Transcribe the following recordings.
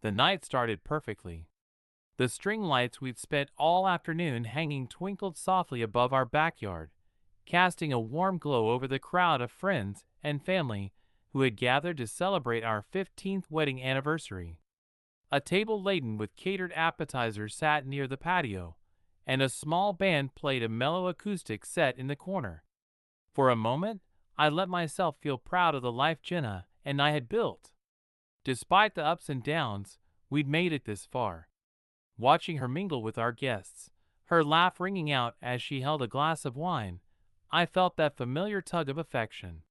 The night started perfectly. The string lights we'd spent all afternoon hanging twinkled softly above our backyard, casting a warm glow over the crowd of friends and family who had gathered to celebrate our 15th wedding anniversary. A table laden with catered appetizers sat near the patio, and a small band played a mellow acoustic set in the corner. For a moment, I let myself feel proud of the life Jenna and I had built. Despite the ups and downs, we'd made it this far. Watching her mingle with our guests, her laugh ringing out as she held a glass of wine, I felt that familiar tug of affection.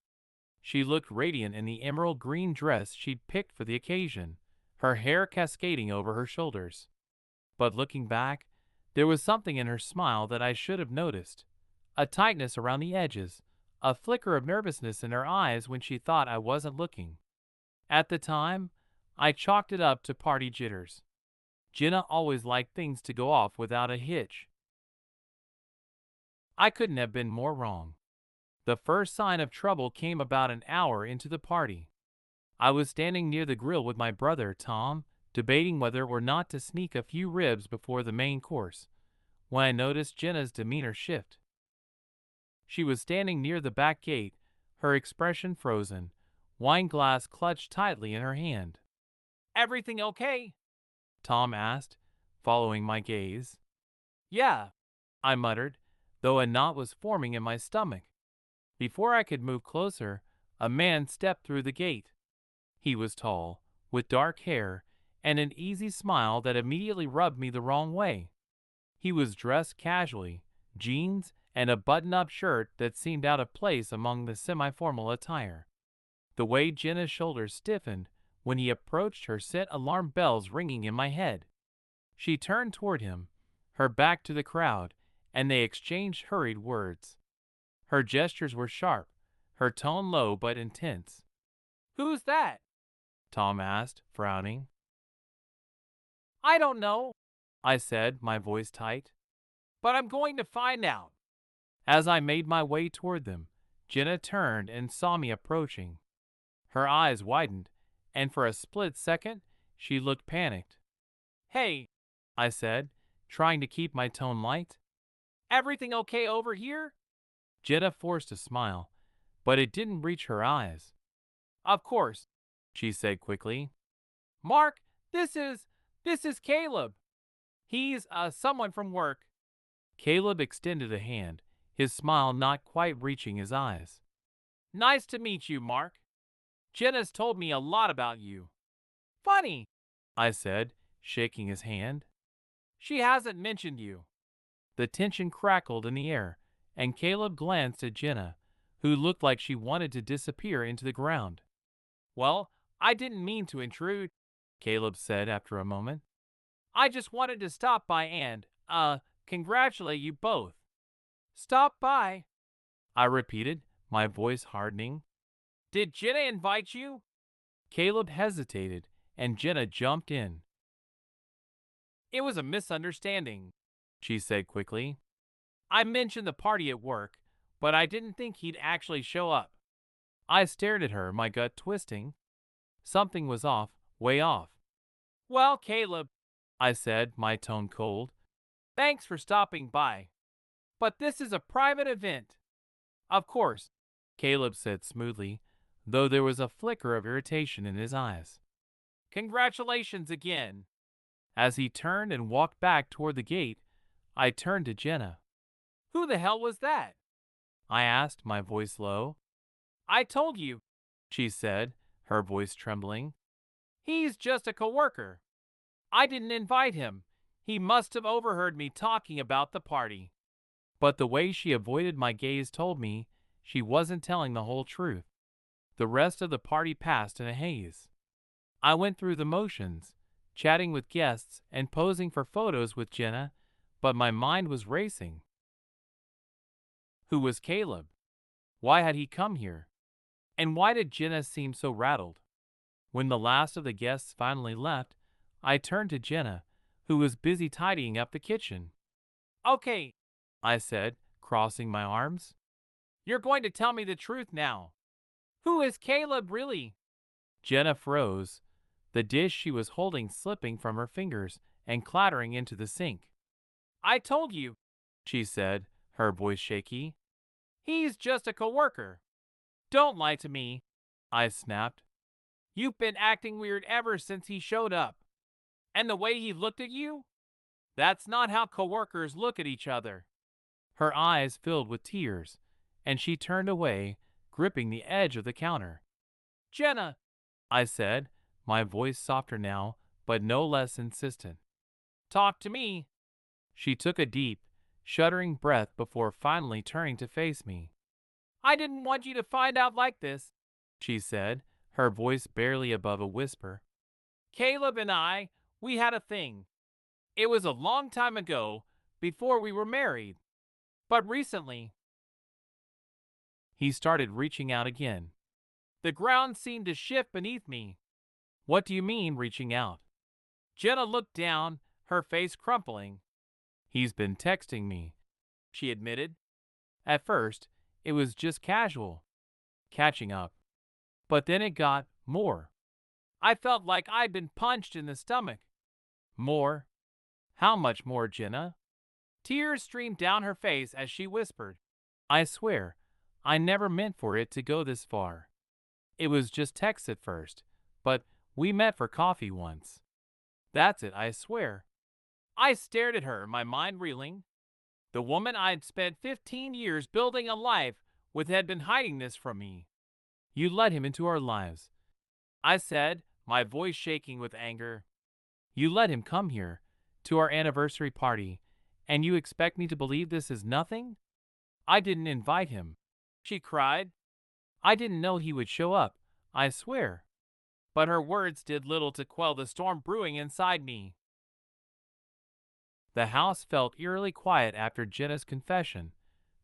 She looked radiant in the emerald green dress she'd picked for the occasion, her hair cascading over her shoulders. But looking back, there was something in her smile that I should have noticed. A tightness around the edges, a flicker of nervousness in her eyes when she thought I wasn't looking. At the time, I chalked it up to party jitters. Jenna always liked things to go off without a hitch. I couldn't have been more wrong. The first sign of trouble came about an hour into the party. I was standing near the grill with my brother, Tom, debating whether or not to sneak a few ribs before the main course, when I noticed Jenna's demeanor shift. She was standing near the back gate, her expression frozen, wine glass clutched tightly in her hand. "Everything okay?" Tom asked, following my gaze. "Yeah," I muttered, though a knot was forming in my stomach. Before I could move closer, a man stepped through the gate. He was tall, with dark hair, and an easy smile that immediately rubbed me the wrong way. He was dressed casually, jeans and a button-up shirt that seemed out of place among the semi-formal attire. The way Jenna's shoulders stiffened when he approached her sent alarm bells ringing in my head. She turned toward him, her back to the crowd, and they exchanged hurried words. Her gestures were sharp, her tone low but intense. "Who's that?" Tom asked, frowning. "I don't know," I said, my voice tight. "But I'm going to find out." As I made my way toward them, Jenna turned and saw me approaching. Her eyes widened, and for a split second, she looked panicked. "Hey," I said, trying to keep my tone light. "Everything okay over here?" Jenna forced a smile, but it didn't reach her eyes. "Of course," she said quickly. "Mark, this is Caleb. He's someone from work." Caleb extended a hand, his smile not quite reaching his eyes. "Nice to meet you, Mark. Jenna's told me a lot about you." "Funny," I said, shaking his hand. "She hasn't mentioned you." The tension crackled in the air, and Caleb glanced at Jenna, who looked like she wanted to disappear into the ground. "Well, I didn't mean to intrude," Caleb said after a moment. "I just wanted to stop by and, congratulate you both." "Stop by," I repeated, my voice hardening. "Did Jenna invite you?" Caleb hesitated, and Jenna jumped in. "It was a misunderstanding," she said quickly. "I mentioned the party at work, but I didn't think he'd actually show up." I stared at her, my gut twisting. Something was off, way off. "Well, Caleb," I said, my tone cold, "thanks for stopping by. But this is a private event." "Of course," Caleb said smoothly, though there was a flicker of irritation in his eyes. "Congratulations again." As he turned and walked back toward the gate, I turned to Jenna. "Who the hell was that?" I asked, my voice low. "I told you," she said, her voice trembling. "He's just a coworker. I didn't invite him. He must have overheard me talking about the party." But the way she avoided my gaze told me she wasn't telling the whole truth. The rest of the party passed in a haze. I went through the motions, chatting with guests and posing for photos with Jenna, but my mind was racing. Who was Caleb? Why had he come here? And why did Jenna seem so rattled? When the last of the guests finally left, I turned to Jenna, who was busy tidying up the kitchen. "Okay," I said, crossing my arms. "You're going to tell me the truth now. Who is Caleb really?" Jenna froze, the dish she was holding slipping from her fingers and clattering into the sink. "I told you," she said, her voice shaky. "He's just a coworker." "Don't lie to me," I snapped. "You've been acting weird ever since he showed up. And the way he looked at you? That's not how coworkers look at each other." Her eyes filled with tears, and she turned away, gripping the edge of the counter. "Jenna," I said, my voice softer now, but no less insistent. "Talk to me." She took a deep, shuddering breath before finally turning to face me. "I didn't want you to find out like this," she said, her voice barely above a whisper. "Caleb and I, we had a thing. It was a long time ago, before we were married. But recently—" He started reaching out again. "The ground seemed to shift beneath me." "What do you mean, reaching out?" Jenna looked down, her face crumpling. "He's been texting me," she admitted. "At first, it was just casual, catching up. But then it got more. I felt like I'd been punched in the stomach." "More? How much more, Jenna?" Tears streamed down her face as she whispered, "I swear, I never meant for it to go this far. It was just text at first, but we met for coffee once. That's it, I swear." I stared at her, my mind reeling. The woman I'd spent 15 years building a life with had been hiding this from me. "You let him into our lives," I said, my voice shaking with anger. "You let him come here, to our anniversary party, and you expect me to believe this is nothing?" "I didn't invite him," she cried. "I didn't know he would show up, I swear." But her words did little to quell the storm brewing inside me. The house felt eerily quiet after Jenna's confession,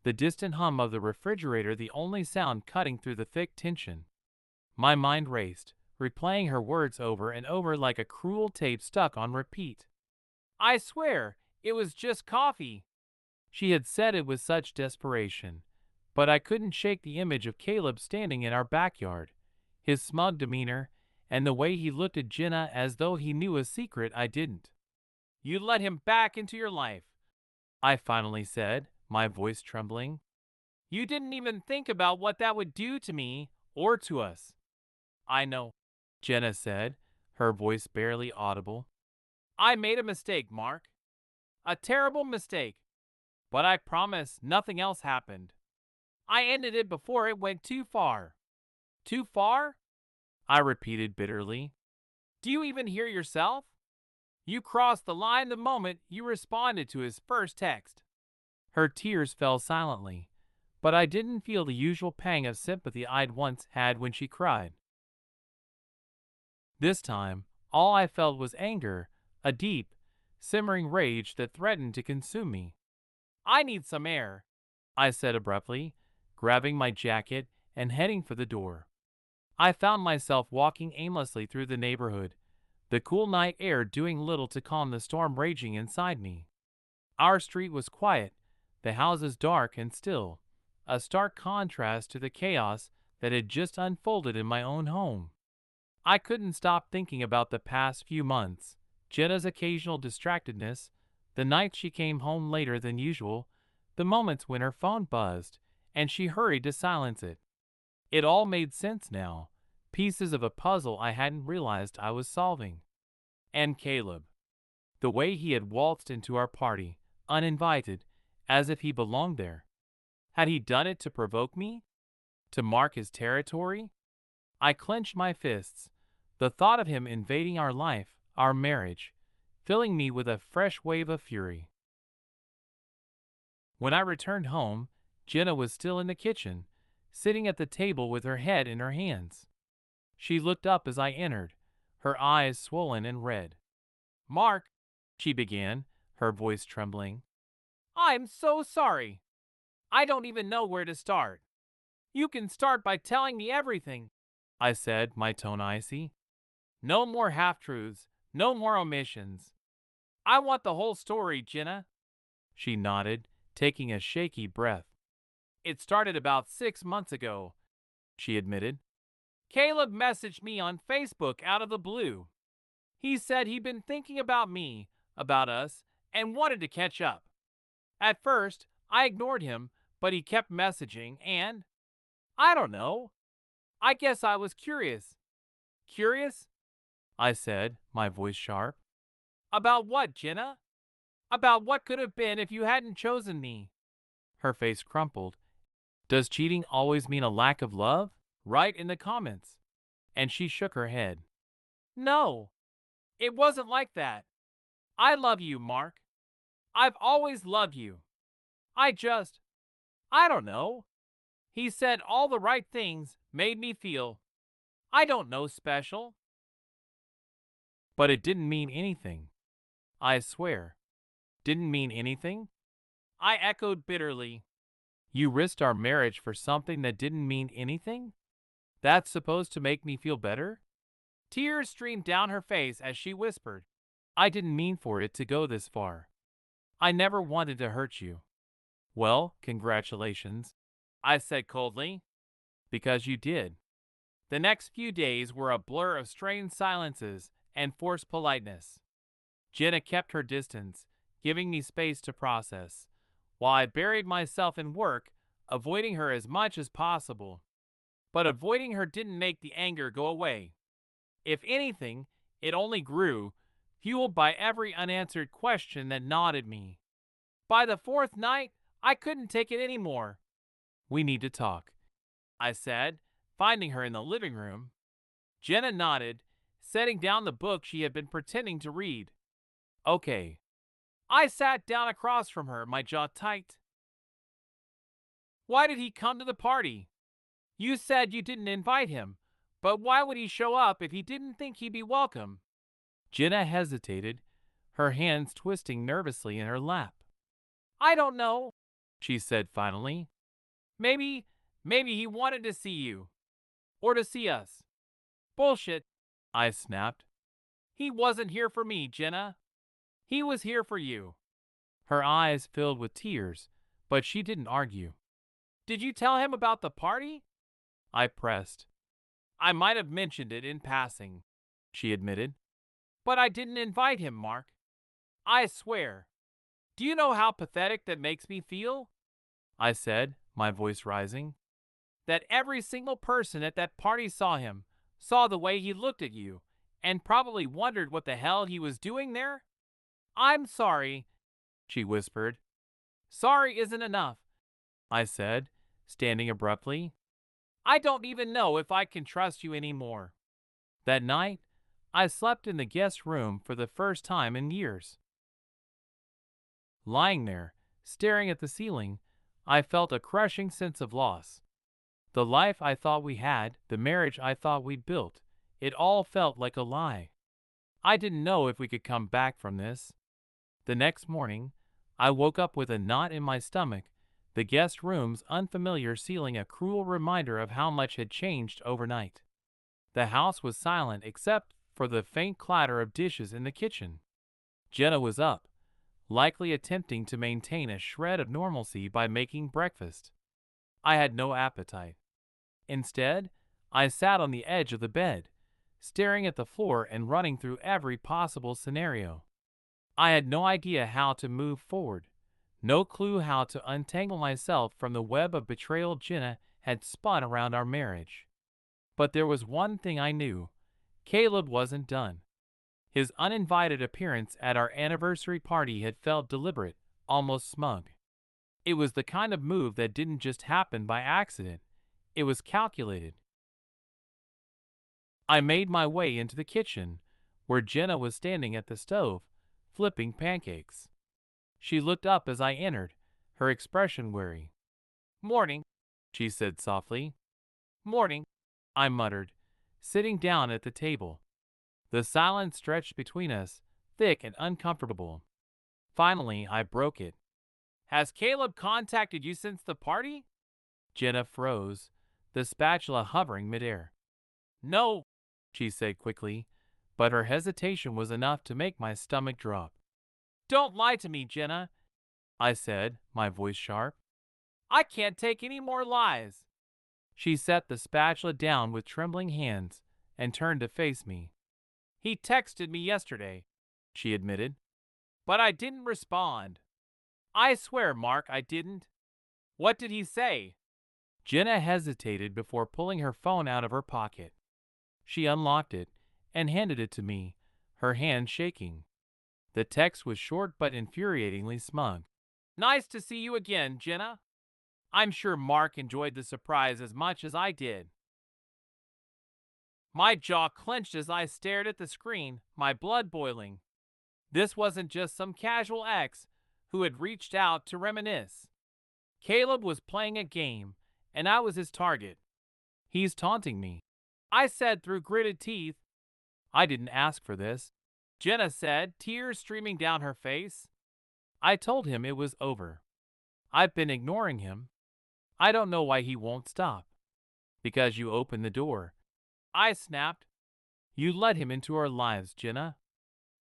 the distant hum of the refrigerator the only sound cutting through the thick tension. My mind raced, replaying her words over and over like a cruel tape stuck on repeat. "I swear, it was just coffee." She had said it with such desperation, but I couldn't shake the image of Caleb standing in our backyard, his smug demeanor, and the way he looked at Jenna as though he knew a secret I didn't. "You let him back into your life," I finally said, my voice trembling. "You didn't even think about what that would do to me or to us." "I know," Jenna said, her voice barely audible. "I made a mistake, Mark. A terrible mistake. But I promise nothing else happened. I ended it before it went too far." "Too far?" I repeated bitterly. "Do you even hear yourself? You crossed the line the moment you responded to his first text." Her tears fell silently, but I didn't feel the usual pang of sympathy I'd once had when she cried. This time, all I felt was anger, a deep, simmering rage that threatened to consume me. "I need some air," I said abruptly, grabbing my jacket and heading for the door. I found myself walking aimlessly through the neighborhood, the cool night air doing little to calm the storm raging inside me. Our street was quiet, the houses dark and still, a stark contrast to the chaos that had just unfolded in my own home. I couldn't stop thinking about the past few months, Jenna's occasional distractedness, the nights she came home later than usual, the moments when her phone buzzed and she hurried to silence it. It all made sense now, pieces of a puzzle I hadn't realized I was solving. And Caleb. The way he had waltzed into our party, uninvited, as if he belonged there. Had he done it to provoke me? To mark his territory? I clenched my fists, the thought of him invading our life, our marriage, filling me with a fresh wave of fury. When I returned home, Jenna was still in the kitchen, sitting at the table with her head in her hands. She looked up as I entered, her eyes swollen and red. "Mark," she began, her voice trembling. "I'm so sorry. I don't even know where to start." "You can start by telling me everything," I said, my tone icy. "No more half-truths, no more omissions. I want the whole story, Jenna." She nodded, taking a shaky breath. "It started about 6 months ago," she admitted. "Caleb messaged me on Facebook out of the blue. He said he'd been thinking about me, about us, and wanted to catch up. At first, I ignored him, but he kept messaging, and I don't know. I guess I was curious. Curious? I said, my voice sharp. About what, Jenna? About what could have been if you hadn't chosen me. Her face crumpled. Does cheating always mean a lack of love? Write in the comments. And she shook her head. No, it wasn't like that. I love you, Mark. I've always loved you. I don't know. He said all the right things, made me feel, I don't know, special. But it didn't mean anything. I swear. Didn't mean anything? I echoed bitterly. You risked our marriage for something that didn't mean anything? That's supposed to make me feel better? Tears streamed down her face as she whispered, I didn't mean for it to go this far. I never wanted to hurt you. Well, congratulations, I said coldly. Because you did. The next few days were a blur of strained silences and forced politeness. Jenna kept her distance, giving me space to process, while I buried myself in work, avoiding her as much as possible. But avoiding her didn't make the anger go away. If anything, it only grew, fueled by every unanswered question that gnawed at me. By the fourth night, I couldn't take it anymore. We need to talk, I said, finding her in the living room. Jenna nodded, setting down the book she had been pretending to read. Okay. I sat down across from her, my jaw tight. Why did he come to the party? You said you didn't invite him, but why would he show up if he didn't think he'd be welcome? Jenna hesitated, her hands twisting nervously in her lap. I don't know, she said finally. Maybe he wanted to see you. Or to see us. Bullshit, I snapped. He wasn't here for me, Jenna. He was here for you. Her eyes filled with tears, but she didn't argue. Did you tell him about the party? I pressed. I might have mentioned it in passing, she admitted. But I didn't invite him, Mark. I swear. Do you know how pathetic that makes me feel? I said, my voice rising. That every single person at that party saw him, saw the way he looked at you, and probably wondered what the hell he was doing there? I'm sorry, she whispered. Sorry isn't enough, I said, standing abruptly. I don't even know if I can trust you anymore. That night, I slept in the guest room for the first time in years. Lying there, staring at the ceiling, I felt a crushing sense of loss. The life I thought we had, the marriage I thought we'd built, it all felt like a lie. I didn't know if we could come back from this. The next morning, I woke up with a knot in my stomach, the guest room's unfamiliar ceiling a cruel reminder of how much had changed overnight. The house was silent except for the faint clatter of dishes in the kitchen. Jenna was up, likely attempting to maintain a shred of normalcy by making breakfast. I had no appetite. Instead, I sat on the edge of the bed, staring at the floor and running through every possible scenario. I had no idea how to move forward, no clue how to untangle myself from the web of betrayal Jenna had spun around our marriage. But there was one thing I knew. Caleb wasn't done. His uninvited appearance at our anniversary party had felt deliberate, almost smug. It was the kind of move that didn't just happen by accident. It was calculated. I made my way into the kitchen, where Jenna was standing at the stove, flipping pancakes. She looked up as I entered, her expression wary. Morning, she said softly. Morning, I muttered, sitting down at the table. The silence stretched between us, thick and uncomfortable. Finally, I broke it. Has Caleb contacted you since the party? Jenna froze, the spatula hovering midair. No, she said quickly, but her hesitation was enough to make my stomach drop. Don't lie to me, Jenna, I said, my voice sharp. I can't take any more lies. She set the spatula down with trembling hands and turned to face me. He texted me yesterday, she admitted, but I didn't respond. I swear, Mark, I didn't. What did he say? Jenna hesitated before pulling her phone out of her pocket. She unlocked it and handed it to me, her hand shaking. The text was short but infuriatingly smug. Nice to see you again, Jenna. I'm sure Mark enjoyed the surprise as much as I did. My jaw clenched as I stared at the screen, my blood boiling. This wasn't just some casual ex who had reached out to reminisce. Caleb was playing a game, and I was his target. He's taunting me, I said through gritted teeth. I didn't ask for this, Jenna said, tears streaming down her face. I told him it was over. I've been ignoring him. I don't know why he won't stop. Because you opened the door, I snapped. You let him into our lives, Jenna.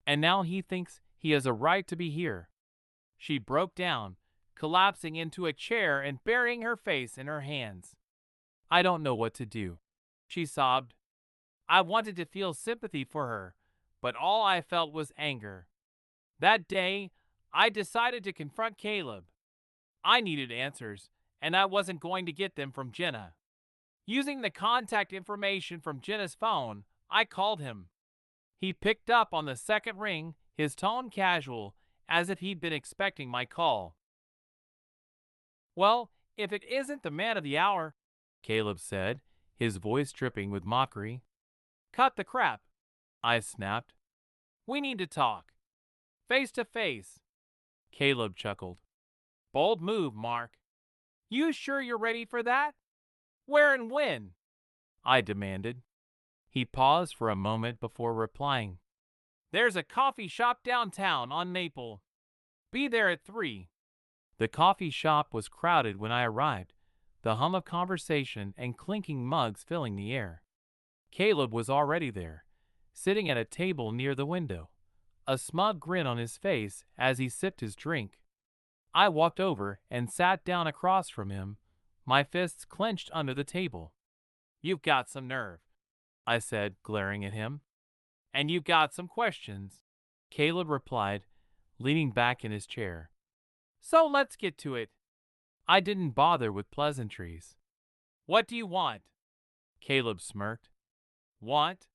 And now he thinks he has a right to be here. She broke down, collapsing into a chair and burying her face in her hands. I don't know what to do, she sobbed. I wanted to feel sympathy for her, but all I felt was anger. That day, I decided to confront Caleb. I needed answers, and I wasn't going to get them from Jenna. Using the contact information from Jenna's phone, I called him. He picked up on the second ring, his tone casual, as if he'd been expecting my call. Well, if it isn't the man of the hour, Caleb said, his voice dripping with mockery. Cut the crap, I snapped. We need to talk. Face to face. Caleb chuckled. Bold move, Mark. You sure you're ready for that? Where and when? I demanded. He paused for a moment before replying. There's a coffee shop downtown on Maple. Be there at 3. The coffee shop was crowded when I arrived, the hum of conversation and clinking mugs filling the air. Caleb was already there, sitting at a table near the window, a smug grin on his face as he sipped his drink. I walked over and sat down across from him, my fists clenched under the table. You've got some nerve, I said, glaring at him. And you've got some questions, Caleb replied, leaning back in his chair. So let's get to it. I didn't bother with pleasantries. What do you want? Caleb smirked. Want?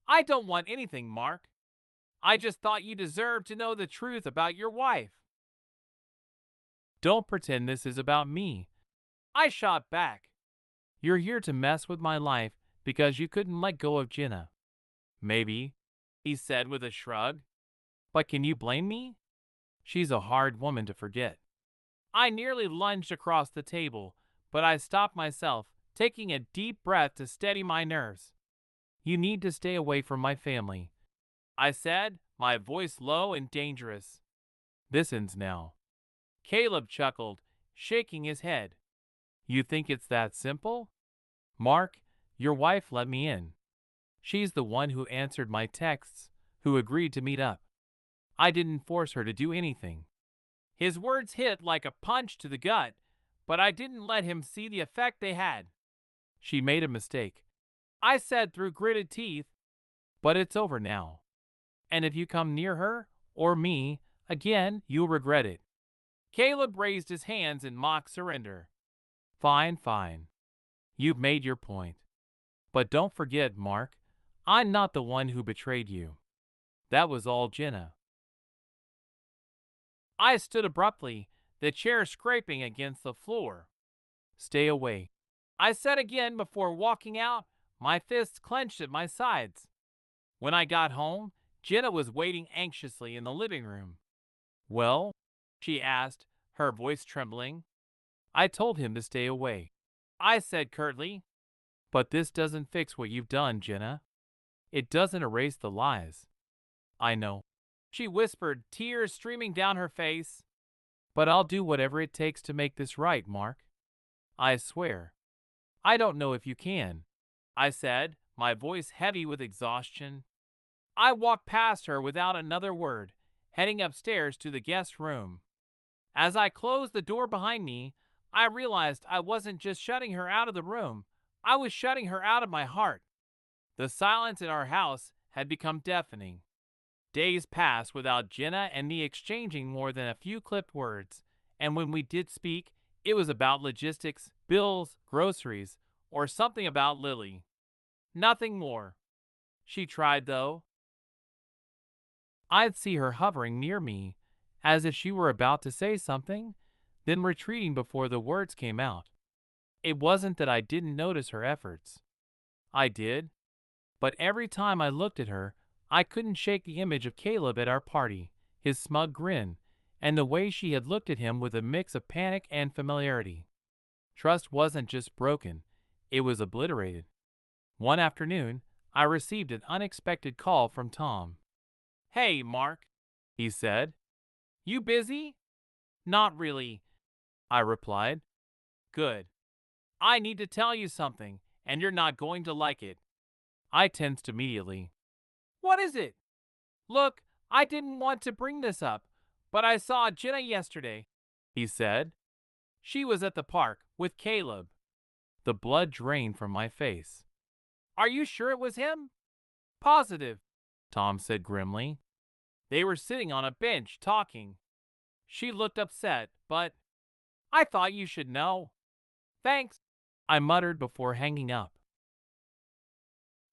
I don't want anything, Mark. I just thought you deserved to know the truth about your wife. Don't pretend this is about me, I shot back. You're here to mess with my life because you couldn't let go of Jenna. Maybe, he said with a shrug. But can you blame me? She's a hard woman to forget. I nearly lunged across the table, but I stopped myself, taking a deep breath to steady my nerves. You need to stay away from my family, I said, my voice low and dangerous. This ends now. Caleb chuckled, shaking his head. You think it's that simple? Mark, your wife let me in. She's the one who answered my texts, who agreed to meet up. I didn't force her to do anything. His words hit like a punch to the gut, but I didn't let him see the effect they had. She made a mistake, I said through gritted teeth, but it's over now. And if you come near her, or me, again, you'll regret it. Caleb raised his hands in mock surrender. Fine, fine. You've made your point. But don't forget, Mark, I'm not the one who betrayed you. That was all Jenna. I stood abruptly, the chair scraping against the floor. Stay away, I said again before walking out, my fists clenched at my sides. When I got home, Jenna was waiting anxiously in the living room. Well? She asked, her voice trembling. I told him to stay away, I said curtly. But this doesn't fix what you've done, Jenna. It doesn't erase the lies. I know, she whispered, tears streaming down her face. But I'll do whatever it takes to make this right, Mark. I swear. I don't know if you can, I said, my voice heavy with exhaustion. I walked past her without another word, heading upstairs to the guest room. As I closed the door behind me, I realized I wasn't just shutting her out of the room, I was shutting her out of my heart. The silence in our house had become deafening. Days passed without Jenna and me exchanging more than a few clipped words, and when we did speak, it was about logistics, bills, groceries, or something about Lily. Nothing more. She tried, though. I'd see her hovering near me, as if she were about to say something, then retreating before the words came out. It wasn't that I didn't notice her efforts. I did, but every time I looked at her, I couldn't shake the image of Caleb at our party, his smug grin, and the way she had looked at him with a mix of panic and familiarity. Trust wasn't just broken, it was obliterated. One afternoon, I received an unexpected call from Tom. "Hey, Mark," he said. "You busy?" "Not really," I replied. "Good. I need to tell you something, and you're not going to like it." I tensed immediately. "What is it?" "Look, I didn't want to bring this up, but I saw Jenna yesterday," he said. "She was at the park with Caleb." The blood drained from my face. "Are you sure it was him?" "Positive," Tom said grimly. "They were sitting on a bench talking." She looked upset, but "I thought you should know." "Thanks," I muttered before hanging up.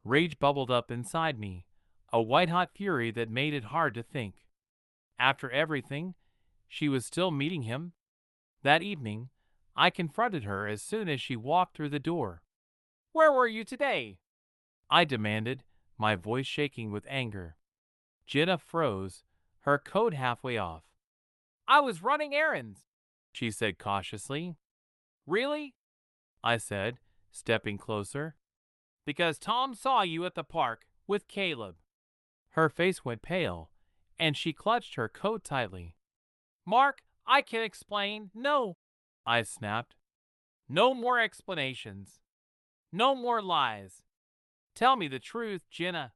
Rage bubbled up inside me, a white-hot fury that made it hard to think. After everything, she was still meeting him. That evening, I confronted her as soon as she walked through the door. "Where were you today?" I demanded, my voice shaking with anger. Jenna froze, her coat halfway off. "I was running errands," she said cautiously. "Really?" I said, stepping closer. "Because Tom saw you at the park with Caleb." Her face went pale, and she clutched her coat tightly. "Mark, I can explain." "No," I snapped. "No more explanations. No more lies. Tell me the truth, Jenna.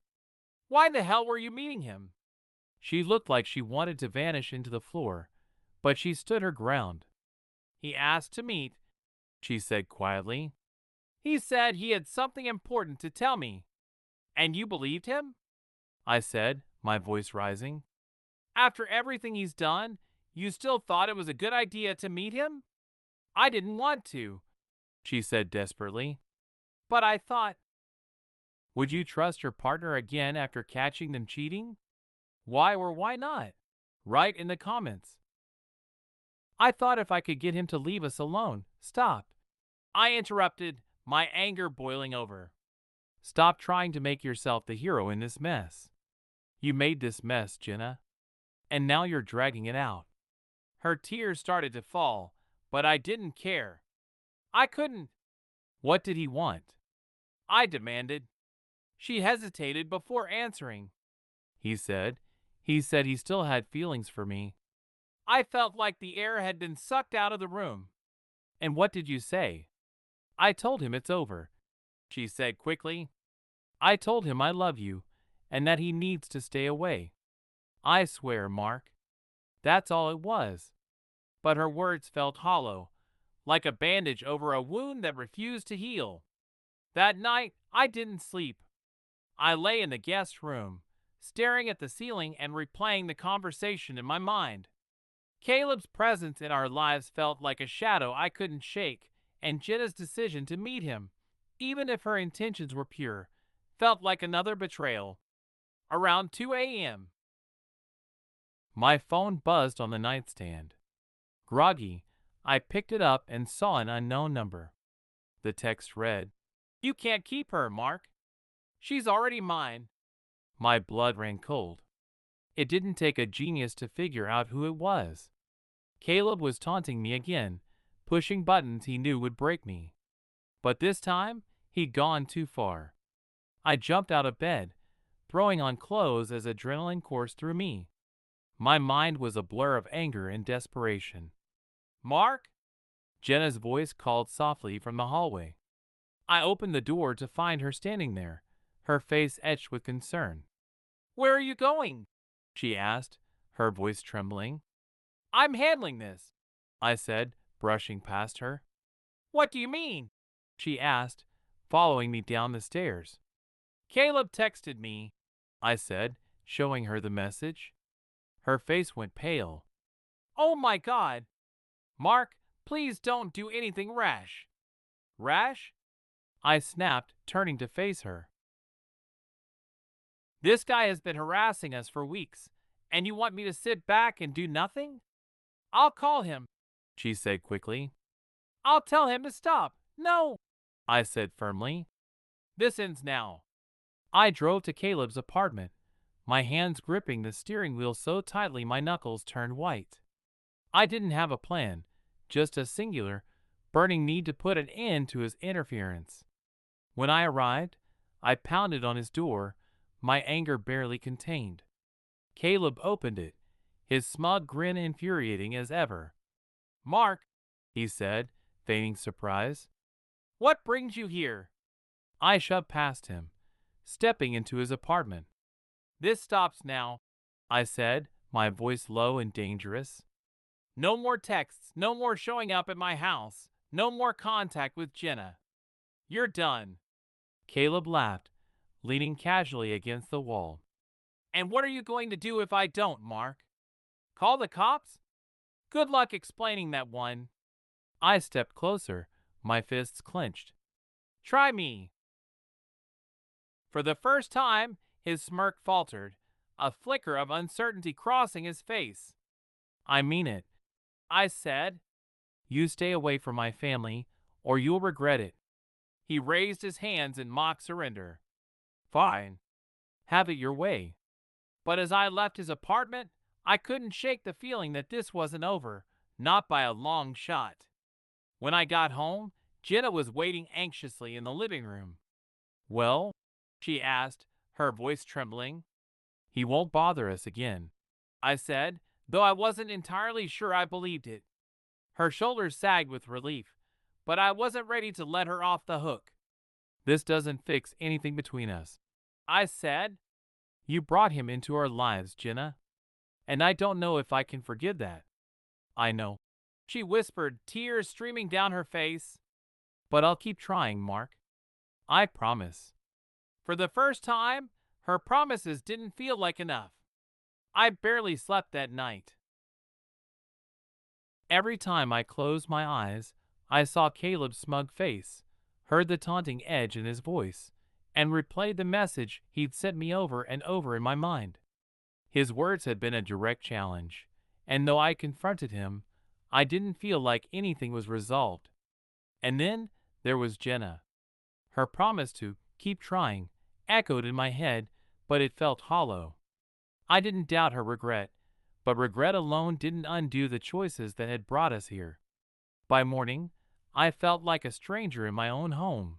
Why the hell were you meeting him?" She looked like she wanted to vanish into the floor, but she stood her ground. "He asked to meet," she said quietly. "He said he had something important to tell me." "And you believed him?" I said, my voice rising. "After everything he's done, you still thought it was a good idea to meet him?" "I didn't want to," she said desperately. "But I thought—" "Would you trust your partner again after catching them cheating? Why or why not? Write in the comments." "I thought if I could get him to leave us alone." "Stop," I interrupted, my anger boiling over. "Stop trying to make yourself the hero in this mess. You made this mess, Jenna, and now you're dragging it out." Her tears started to fall, but I didn't care. "I couldn't." "What did he want?" I demanded. She hesitated before answering. He said he still had feelings for me." I felt like the air had been sucked out of the room. "And what did you say?" "I told him it's over," she said quickly. "I told him I love you, and that he needs to stay away. I swear, Mark. That's all it was." But her words felt hollow, like a bandage over a wound that refused to heal. That night, I didn't sleep. I lay in the guest room, staring at the ceiling and replaying the conversation in my mind. Caleb's presence in our lives felt like a shadow I couldn't shake, and Jenna's decision to meet him, even if her intentions were pure, felt like another betrayal. Around 2 a.m., my phone buzzed on the nightstand. Groggy, I picked it up and saw an unknown number. The text read, "You can't keep her, Mark. She's already mine." My blood ran cold. It didn't take a genius to figure out who it was. Caleb was taunting me again, pushing buttons he knew would break me. But this time, he'd gone too far. I jumped out of bed, throwing on clothes as adrenaline coursed through me. My mind was a blur of anger and desperation. "Mark?" Jenna's voice called softly from the hallway. I opened the door to find her standing there, her face etched with concern. "Where are you going?" she asked, her voice trembling. "I'm handling this," I said, brushing past her. "What do you mean?" she asked, following me down the stairs. "Caleb texted me," I said, showing her the message. Her face went pale. Oh my God! Mark, please don't do anything rash. Rash? I snapped, turning to face her. This guy has been harassing us for weeks, and you want me to sit back and do nothing? I'll call him, she said quickly. I'll tell him to stop. No, I said firmly. This ends now. I drove to Caleb's apartment, my hands gripping the steering wheel so tightly my knuckles turned white. I didn't have a plan, just a singular, burning need to put an end to his interference. When I arrived, I pounded on his door, my anger barely contained. Caleb opened it, his smug grin infuriating as ever. Mark, he said, feigning surprise. What brings you here? I shoved past him, stepping into his apartment. This stops now, I said, my voice low and dangerous. No more texts, no more showing up at my house, no more contact with Jenna. You're done. Caleb laughed, leaning casually against the wall. And what are you going to do if I don't, Mark? Call the cops? Good luck explaining that one. I stepped closer, my fists clenched. Try me. For the first time, his smirk faltered, a flicker of uncertainty crossing his face. I mean it, I said. You stay away from my family, or you'll regret it. He raised his hands in mock surrender. Fine. Have it your way. But as I left his apartment, I couldn't shake the feeling that this wasn't over, not by a long shot. When I got home, Jenna was waiting anxiously in the living room. Well, she asked, her voice trembling. He won't bother us again, I said, though I wasn't entirely sure I believed it. Her shoulders sagged with relief, but I wasn't ready to let her off the hook. This doesn't fix anything between us, I said. You brought him into our lives, Jenna, and I don't know if I can forgive that. I know, she whispered, tears streaming down her face. But I'll keep trying, Mark. I promise. For the first time, her promises didn't feel like enough. I barely slept that night. Every time I closed my eyes, I saw Caleb's smug face, heard the taunting edge in his voice, and replayed the message he'd sent me over and over in my mind. His words had been a direct challenge, and though I confronted him, I didn't feel like anything was resolved. And then there was Jenna. Her promise to keep trying echoed in my head, but it felt hollow. I didn't doubt her regret, but regret alone didn't undo the choices that had brought us here. By morning, I felt like a stranger in my own home.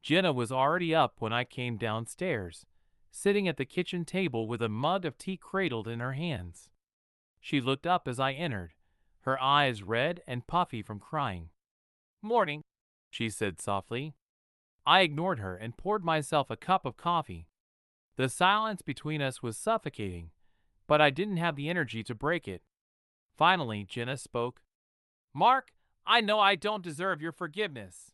Jenna was already up when I came downstairs, sitting at the kitchen table with a mug of tea cradled in her hands. She looked up as I entered, her eyes red and puffy from crying. Morning, she said softly. I ignored her and poured myself a cup of coffee. The silence between us was suffocating, but I didn't have the energy to break it. Finally, Jenna spoke. Mark, I know I don't deserve your forgiveness.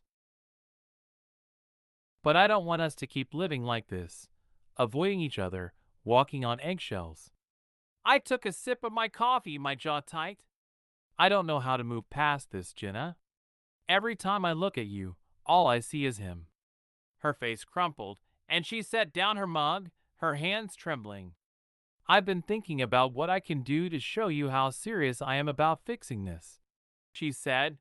But I don't want us to keep living like this, avoiding each other, walking on eggshells. I took a sip of my coffee, my jaw tight. I don't know how to move past this, Jenna. Every time I look at you, all I see is him. Her face crumpled, and she set down her mug, her hands trembling. I've been thinking about what I can do to show you how serious I am about fixing this, she said.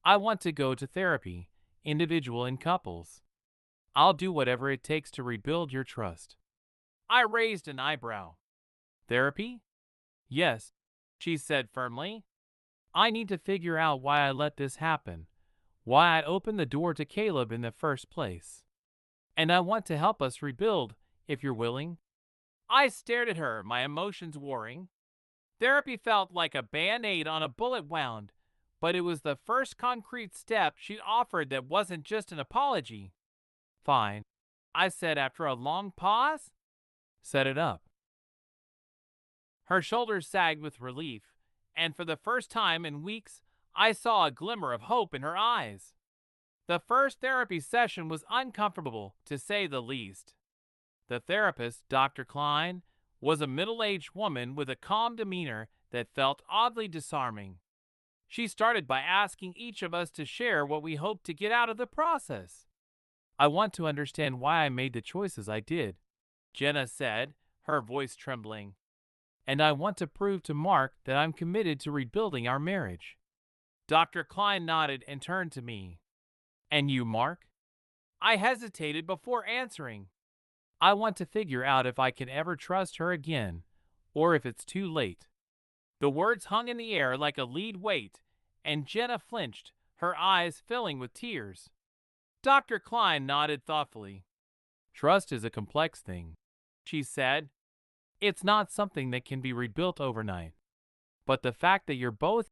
I want to go to therapy, individual and couples. I'll do whatever it takes to rebuild your trust. I raised an eyebrow. Therapy? Yes, she said firmly. I need to figure out why I let this happen, why I opened the door to Caleb in the first place. And I want to help us rebuild, if you're willing. I stared at her, my emotions warring. Therapy felt like a band-aid on a bullet wound, but it was the first concrete step she'd offered that wasn't just an apology. Fine, I said after a long pause. Set it up. Her shoulders sagged with relief, and for the first time in weeks, I saw a glimmer of hope in her eyes. The first therapy session was uncomfortable, to say the least. The therapist, Dr. Klein, was a middle-aged woman with a calm demeanor that felt oddly disarming. She started by asking each of us to share what we hoped to get out of the process. "I want to understand why I made the choices I did," Jenna said, her voice trembling. "And I want to prove to Mark that I'm committed to rebuilding our marriage." Dr. Klein nodded and turned to me. "And you, Mark?" I hesitated before answering. "I want to figure out if I can ever trust her again, or if it's too late." The words hung in the air like a lead weight, and Jenna flinched, her eyes filling with tears. Dr. Klein nodded thoughtfully. "Trust is a complex thing," she said. "It's not something that can be rebuilt overnight. But the fact that you're both